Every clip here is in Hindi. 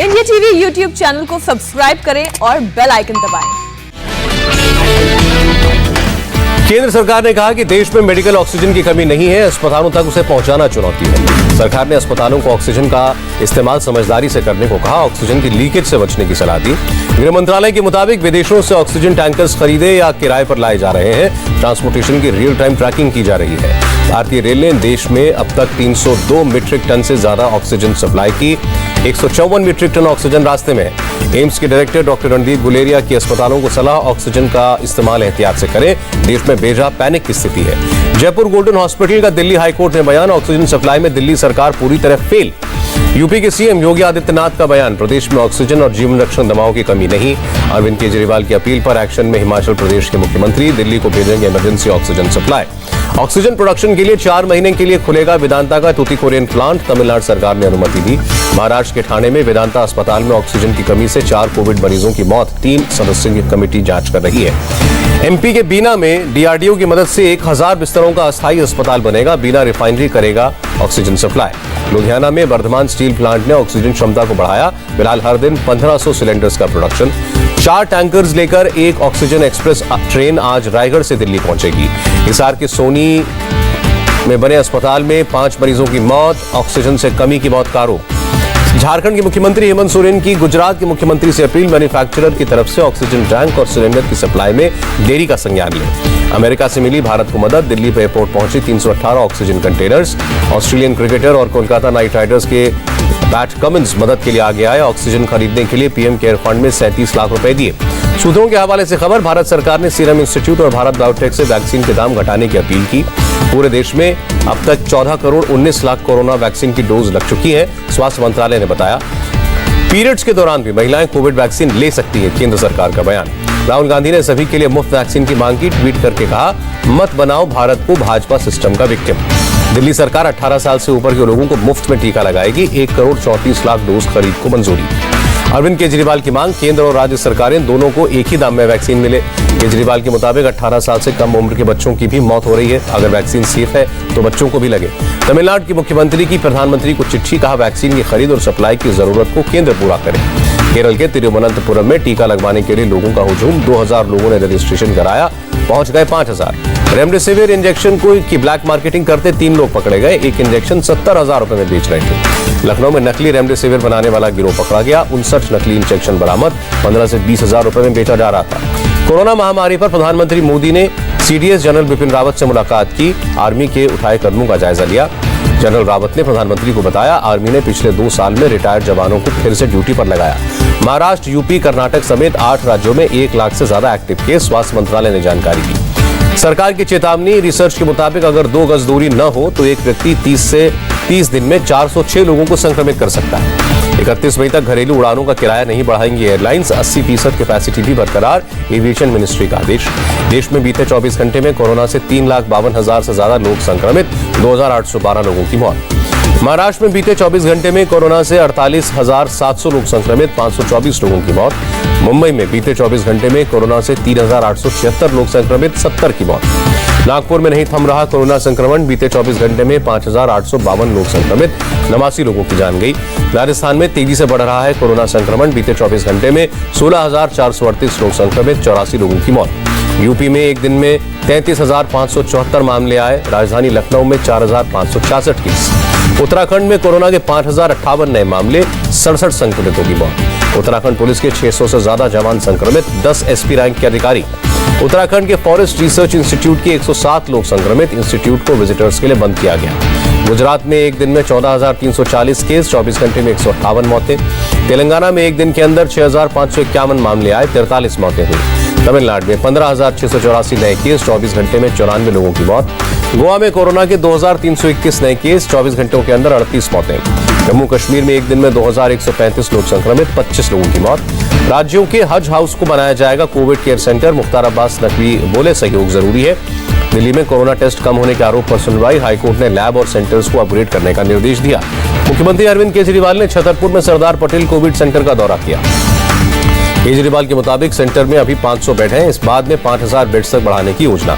इंडिया टीवी यूट्यूब चैनल को सब्सक्राइब करें और बेल आइकन दबाएं। केंद्र सरकार ने कहा कि देश में मेडिकल ऑक्सीजन की कमी नहीं है, अस्पतालों तक उसे पहुंचाना चुनौती है। सरकार ने अस्पतालों को ऑक्सीजन का इस्तेमाल समझदारी से करने को कहा, ऑक्सीजन की लीकेज से बचने की सलाह दी। गृह मंत्रालय के मुताबिक विदेशों से ऑक्सीजन टैंकर्स खरीदे या किराए पर लाए जा रहे हैं। ट्रांसपोर्टेशन की रियल टाइम ट्रैकिंग की जा रही है। भारतीय रेल ने देश में अब तक 302 मीट्रिक टन से ज्यादा ऑक्सीजन सप्लाई की। 154 मीट्रिक टन ऑक्सीजन रास्ते में है। एम्स के डायरेक्टर डॉक्टर रणदीप गुलेरिया की अस्पतालों को सलाह, ऑक्सीजन का इस्तेमाल एहतियात से करें, देश में बेजा पैनिक की स्थिति है। जयपुर गोल्डन हॉस्पिटल का दिल्ली हाईकोर्ट ने बयान, ऑक्सीजन सप्लाई में दिल्ली सरकार पूरी तरह फेल। यूपी के सीएम योगी आदित्यनाथ का बयान, प्रदेश में ऑक्सीजन और जीवन रक्षक दवाओं की कमी नहीं। अरविंद केजरीवाल की अपील पर एक्शन में हिमाचल प्रदेश के मुख्यमंत्री, दिल्ली को भेजेंगे emergency oxygen supply. Oxygen production के लिए 4 महीने के लिए खुलेगा वेदांता का तूतीकोरिन प्लांट, तमिलनाडु सरकार ने अनुमति दी। महाराष्ट्र के ठाणे में वेदांता अस्पताल में ऑक्सीजन की कमी से 4 कोविड मरीजों की मौत, 3 सदस्यों की कमेटी जांच कर रही है। एमपी के बीना में डीआरडीओ की मदद से 1000 बिस्तरों का अस्थायी अस्पताल बनेगा, बीना रिफाइनरी करेगा ऑक्सीजन सप्लाई। लुधियाना में वर्धमान स्टील प्लांट ने ऑक्सीजन क्षमता को बढ़ाया, फिलहाल हर दिन 1500 सिलेंडर्स का प्रोडक्शन। 4 टैंकर्स लेकर एक ऑक्सीजन एक्सप्रेस ट्रेन आज रायगढ़ से दिल्ली पहुंचेगी। हिसार के सोनी में बने अस्पताल में 5 मरीजों की मौत, ऑक्सीजन से कमी की मौत का आरोप। झारखंड के मुख्यमंत्री हेमंत सोरेन की गुजरात के मुख्यमंत्री से अपील, मैन्युफैक्चरर की तरफ से ऑक्सीजन टैंक और सिलेंडर की सप्लाई में देरी का संज्ञान लें। अमेरिका से मिली भारत को मदद, दिल्ली पे एयरपोर्ट पहुंची 318 ऑक्सीजन कंटेनर्स। ऑस्ट्रेलियन क्रिकेटर और कोलकाता नाइट राइडर्स के पैट कमिंस मदद के लिए आगे आए, ऑक्सीजन खरीदने के लिए पीएम केयर फंड में 37 लाख रुपए दिए। सूत्रों के हवाले से खबर, भारत सरकार ने सीरम इंस्टीट्यूट और भारत बायोटेक से वैक्सीन के दाम घटाने की अपील की। पूरे देश में अब तक 14 करोड़ 19 लाख कोरोना वैक्सीन की डोज लग चुकी है, स्वास्थ्य मंत्रालय ने बताया। पीरियड्स के दौरान भी महिलाएं कोविड वैक्सीन ले सकती है, केंद्र सरकार का बयान। राहुल गांधी ने सभी के लिए मुफ्त वैक्सीन की मांग की, ट्वीट करके कहा, मत बनाओ भारत को भाजपा सिस्टम का विक्टिम। दिल्ली सरकार 18 साल से ऊपर के लोगों को मुफ्त में टीका लगाएगी, 1 करोड़ 34 लाख डोज खरीद को मंजूरी। अरविंद केजरीवाल की मांग, केंद्र और राज्य सरकारें दोनों को एक ही दाम में वैक्सीन मिले। केजरीवाल के मुताबिक 18 साल से कम उम्र के बच्चों की भी मौत हो रही है, अगर वैक्सीन सेफ है तो बच्चों को भी लगे। तमिलनाडु की मुख्यमंत्री की प्रधानमंत्री को चिट्ठी, कहा वैक्सीन की खरीद और सप्लाई की जरूरत को केंद्र पूरा करे। केरल के तिरुवनंतपुरम में टीका लगवाने के लिए लोगों का हुजूम, 2000 लोगों ने रजिस्ट्रेशन कराया, पहुंच गए 5000। रेमडेसिविर इंजेक्शन की ब्लैक मार्केटिंग करते 3 लोग पकड़े गए, एक इंजेक्शन 70,000 रुपए में बेच रहे थे। लखनऊ में नकली रेमडेसिविर बनाने वाला गिरोह पकड़ा गया, 59 नकली इंजेक्शन बरामद, 15 से 20,000 रुपए में बेचा जा रहा था। कोरोना महामारी पर प्रधानमंत्री मोदी ने सीडीएस जनरल बिपिन रावत से मुलाकात की, आर्मी के उठाए कदमों का जायजा लिया। जनरल रावत ने प्रधानमंत्री को बताया, आर्मी ने पिछले 2 साल में रिटायर्ड जवानों को फिर से ड्यूटी पर लगाया। महाराष्ट्र, यूपी, कर्नाटक समेत 8 राज्यों में 1 लाख से ज्यादा एक्टिव केस, स्वास्थ्य मंत्रालय ने जानकारी दी। सरकार की चेतावनी, रिसर्च के मुताबिक अगर 2 गज दूरी न हो तो एक व्यक्ति 30 से 30 दिन में 406 लोगों को संक्रमित कर सकता है। 31 मई तक घरेलू उड़ानों का किराया नहीं बढ़ाएंगी एयरलाइंस, 80% कैपेसिटी भी बरकरार, एविएशन मिनिस्ट्री का आदेश। देश में बीते 24 घंटे में कोरोना से 3,52,000 से ज्यादा लोग संक्रमित, 2,812 लोगों की मौत। महाराष्ट्र में बीते 24 घंटे में कोरोना से 48,700 लोग संक्रमित, 524 लोगों की मौत। मुंबई में बीते 24 घंटे में कोरोना से 3,876 लोग संक्रमित, 70 की मौत। नागपुर में नहीं थम रहा कोरोना संक्रमण, बीते 24 घंटे में 5,852 लोग संक्रमित, 89 लोगों की जान गई। राजस्थान में तेजी से बढ़ रहा है कोरोना संक्रमण, बीते 24 घंटे में 16,438 लोग संक्रमित, 84 लोगों की मौत। यूपी में एक दिन में 33,574 मामले आए, राजधानी लखनऊ में 4,566 केस। उत्तराखंड में कोरोना के 5,058 नए मामले, 67 संक्रमितों की मौत। उत्तराखंड पुलिस के 600 से ज्यादा जवान संक्रमित, 10 एसपी रैंक के अधिकारी। उत्तराखंड के फॉरेस्ट रिसर्च इंस्टीट्यूट के 107 लोग संक्रमित, इंस्टीट्यूट को विजिटर्स के लिए बंद किया गया। गुजरात में एक दिन में 14,340 केस, 24 घंटे में 158 मौतें। तेलंगाना में एक दिन के अंदर 6,551 मामले आए, 43 मौतें हुई। तमिलनाडु में 15,684 नए केस, 24 घंटे में 94 लोगों की मौत। गोवा में कोरोना के 2,321 नए केस, 24 घंटों के अंदर 38 मौतें। जम्मू कश्मीर में एक दिन में 2,135 लोग संक्रमित, 25 लोगों की मौत। राज्यों के हज हाउस को बनाया जाएगा Covid care centre, Mukhtar Abbas Naqvi बोले सहयोग जरूरी है। दिल्ली में कोरोना टेस्ट कम होने के आरोप पर सुनवाई, हाईकोर्ट ने लैब और सेंटर्स को अपग्रेड करने का निर्देश दिया। मुख्यमंत्री अरविंद केजरीवाल ने छतरपुर में सरदार पटेल कोविड सेंटर का दौरा किया। केजरीवाल के मुताबिक सेंटर में अभी 500 बेड हैं, इस बाद में 5,000 बेड्स तक बढ़ाने की योजना।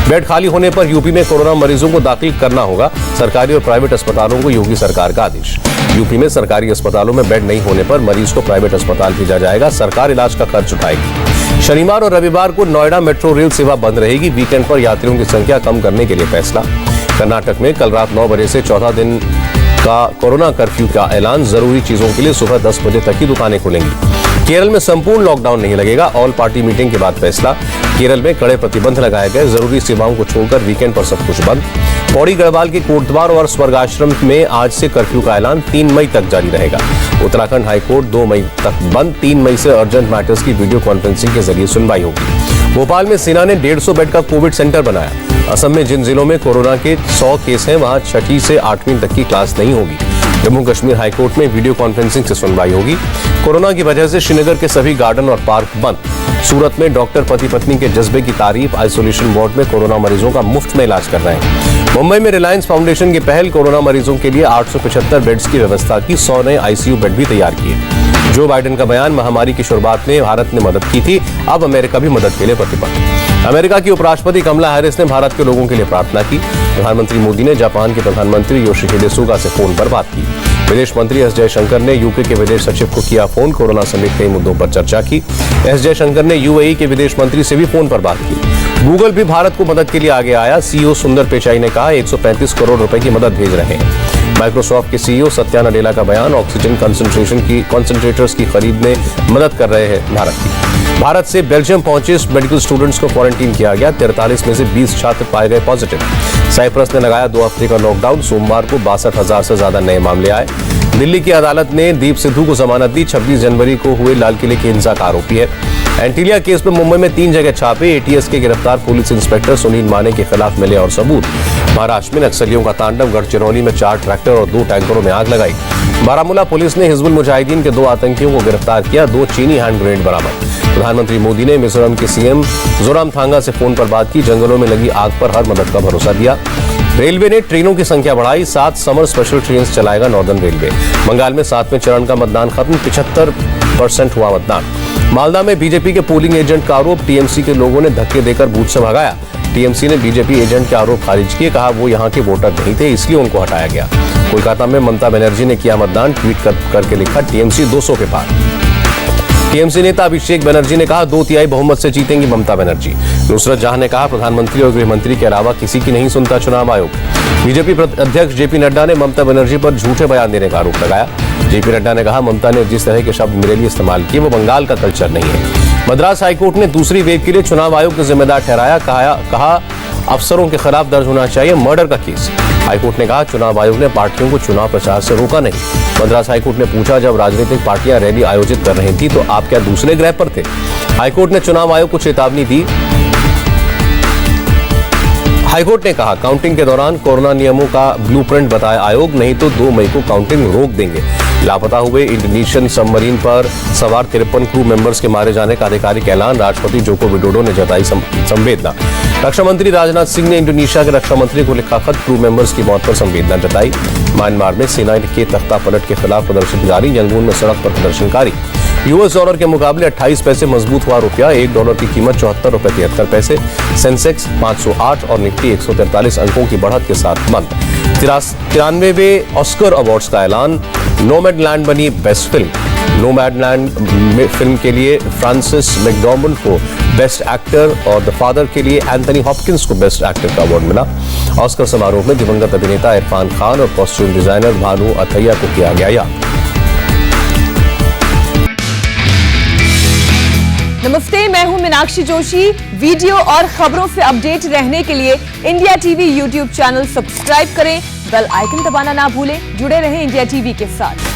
बेड खाली होने पर यूपी में कोरोना मरीजों को दाखिल करना होगा। सरकारी और प्राइवेट अस्पतालों को योगी सरकार का आदेश। यूपी में सरकारी अस्पतालों में बेड नहीं होने पर मरीज को प्राइवेट अस्पताल भेजा जाएगा। सरकार इलाज का खर्च उठाएगी। शनिवार और रविवार को नोएडा मेट्रो रेल सेवा बंद रहेगी। वीकेंड पर यात्रियों की संख्या कम करने के लिए फैसला। कर्नाटक में कल रात 9 बजे से 14 दिन का कोरोना कर्फ्यू का ऐलान। जरूरी चीजों के लिए सुबह 10 बजे तक ही दुकानें खुलेंगी। केरल में संपूर्ण लॉकडाउन नहीं लगेगा। ऑल पार्टी मीटिंग के बाद फैसला। केरल में कड़े प्रतिबंध लगाए गए। जरूरी सेवाओं को छोड़कर वीकेंड पर सब कुछ बंद। पौड़ी गढ़वाल के कोटद्वार और स्वर्गाश्रम में आज से कर्फ्यू का ऐलान 3 मई तक जारी रहेगा। उत्तराखंड हाईकोर्ट 2 मई तक बंद। 3 मई से अर्जेंट मैटर्स की वीडियो कॉन्फ्रेंसिंग के जरिए सुनवाई होगी। भोपाल में सेना ने 150 बेड का कोविड सेंटर बनाया। असम में जिन जिलों में कोरोना के 100 केस हैं वहां 6ठी से 8वीं तक की क्लास नहीं होगी। जम्मू कश्मीर हाईकोर्ट में वीडियो कॉन्फ्रेंसिंग से सुनवाई होगी। कोरोना की वजह से श्रीनगर के सभी गार्डन और पार्क बंद। सूरत में डॉक्टर पति पत्नी के जज्बे की तारीफ। आइसोलेशन वार्ड में कोरोना मरीजों का मुफ्त में इलाज कर रहे हैं। मुंबई में रिलायंस फाउंडेशन की पहल। कोरोना मरीजों के लिए 875 बेड्स की व्यवस्था की। 100 नए आईसीयू बेड भी तैयार किए। जो बाइडेन का बयान। महामारी की शुरुआत में भारत ने मदद की थी, अब अमेरिका भी मदद के लिए प्रतिबद्ध। अमेरिका की उपराष्ट्रपति कमला हैरिस ने भारत के लोगों के लिए प्रार्थना की। प्रधानमंत्री मोदी ने जापान के प्रधानमंत्री योशिहिदे सुगा से फोन पर बात की। विदेश मंत्री एस जयशंकर ने यूके के विदेश सचिव को किया फोन। कोरोना समेत कई मुद्दों पर चर्चा की। एस जयशंकर ने यूएई के विदेश मंत्री से भी फोन पर बात की। गूगल भी भारत को मदद के लिए आगे आया। सीईओ सुंदर पिचाई ने कहा 135 करोड़ रुपए की मदद भेज रहे हैं। माइक्रोसॉफ्ट के सीईओ सत्या नडेला का बयान। ऑक्सीजन कंसंट्रेटर्स की खरीद में मदद कर रहे हैं भारत की। भारत से बेल्जियम पहुंचे मेडिकल स्टूडेंट्स को क्वारंटीन किया गया। 43 में से 20 छात्र पाए गए पॉजिटिव। साइप्रस ने लगाया 2 हफ्ते का लॉकडाउन। सोमवार को 62,000 से ज्यादा नए मामले आए। दिल्ली की अदालत ने दीप सिद्धू को जमानत दी। 26 जनवरी को हुए लाल किले की हिंसा का आरोपी है। एंटीलिया केस में मुंबई में 3 जगह छापे। एटीएस के गिरफ्तार पुलिस इंस्पेक्टर सुनील माने के खिलाफ मिले और सबूत। महाराष्ट्र में नक्सलियों का तांडव। गढ़चिरौली में 4 ट्रैक्टर और 2 टैंकरों में आग लगाई। बारामूला पुलिस ने हिजबुल मुजाहिदीन के 2 आतंकियों को गिरफ्तार किया। 2 चीनी हैंड ग्रेनेड बरामद। प्रधानमंत्री मोदी ने मिजोरम के सीएम जोरामथांगा से फोन पर बात की। जंगलों में लगी आग पर हर मदद का भरोसा दिया। रेलवे ने ट्रेनों की संख्या बढ़ाई। 7 समर स्पेशल ट्रेन चलाएगा नॉर्दर्न रेलवे। बंगाल में 7वें चरण का मतदान खत्म। 75% हुआ मतदान। मालदा में बीजेपी के पोलिंग एजेंट का आरोप। टीएमसी के लोगों ने धक्के देकर बूथ से भगाया। टीएमसी ने बीजेपी एजेंट के आरोप खारिज किए। कहा वो यहाँ के वोटर नहीं थे, इसलिए उनको हटाया गया। कोलकाता में ममता बनर्जी ने किया मतदान। ट्वीट करके लिखा टीएमसी 200 के पार। टीएमसी नेता अभिषेक बनर्जी ने कहा 2/3 बहुमत से जीतेंगी ममता बनर्जी। नुसरत जहां ने कहा प्रधानमंत्री और गृह मंत्री के अलावा किसी की नहीं सुनता चुनाव आयोग। बीजेपी अध्यक्ष जेपी नड्डा ने ममता बनर्जी पर झूठे बयान देने का आरोप लगाया। जेपी नड्डा ने कहा ममता ने जिस तरह के शब्द मेरे लिए इस्तेमाल किए वो बंगाल का कल्चर नहीं है। मद्रास हाईकोर्ट ने दूसरी वेव के लिए चुनाव आयोग को जिम्मेदार ठहराया। कहा अफसरों के खिलाफ दर्ज होना चाहिए मर्डर का केस। हाईकोर्ट ने कहा चुनाव आयोग ने पार्टियों को चुनाव प्रचार से रोका नहीं। मद्रास हाईकोर्ट ने पूछा जब राजनीतिक पार्टियां रैली आयोजित कर रही थी तो आप क्या दूसरे ग्रह पर थे? हाईकोर्ट ने चुनाव आयोग को चेतावनी दी। हाईकोर्ट ने कहा काउंटिंग के दौरान कोरोना नियमों का ब्लूप्रिंट बताया आयोग, नहीं तो 2 मई को काउंटिंग रोक देंगे। लापता हुए इंडोनेशियन सबमरीन पर सवार 53 क्रू मेंबर्स के मारे जाने का आधिकारिक ऐलान। राष्ट्रपति जोको विडोडो ने जताई संवेदना। रक्षा मंत्री राजनाथ सिंह ने इंडोनेशिया के रक्षा मंत्री को लिखा खत। क्रू मेंबर्स की मौत पर संवेदना जताई। म्यांमार में सेना के तख्ता पलट के खिलाफ प्रदर्शन जारी। यंगून में सड़क पर प्रदर्शनकारी। यूएस डॉलर के मुकाबले 28 पैसे मजबूत हुआ रुपया। $1 की कीमत 74 रुपए 73 पैसे। सेंसेक्स 508 और निफ्टी 143 अंकों की बढ़त के साथ बंद। 93वें ऑस्कर अवार्ड्स का ऐलान। नोमैडलैंड बनी बेस्ट फिल्म। नोमैडलैंड फिल्म के लिए फ्रांसिस मैकडॉर्मंड को बेस्ट एक्टर और द फादर के लिए एंथनी हॉपकिंस को बेस्ट एक्टर का अवार्ड मिला। ऑस्कर समारोह में दिवंगत अभिनेता इरफान खान और कॉस्ट्यूम डिजाइनर भानु अथैया को किया गया याद। नमस्ते, मैं हूं मीनाक्षी जोशी। वीडियो और खबरों से अपडेट रहने के लिए India TV YouTube channel subscribe करें, बेल आइकन दबाना ना भूलें। जुड़े रहें इंडिया टीवी के साथ।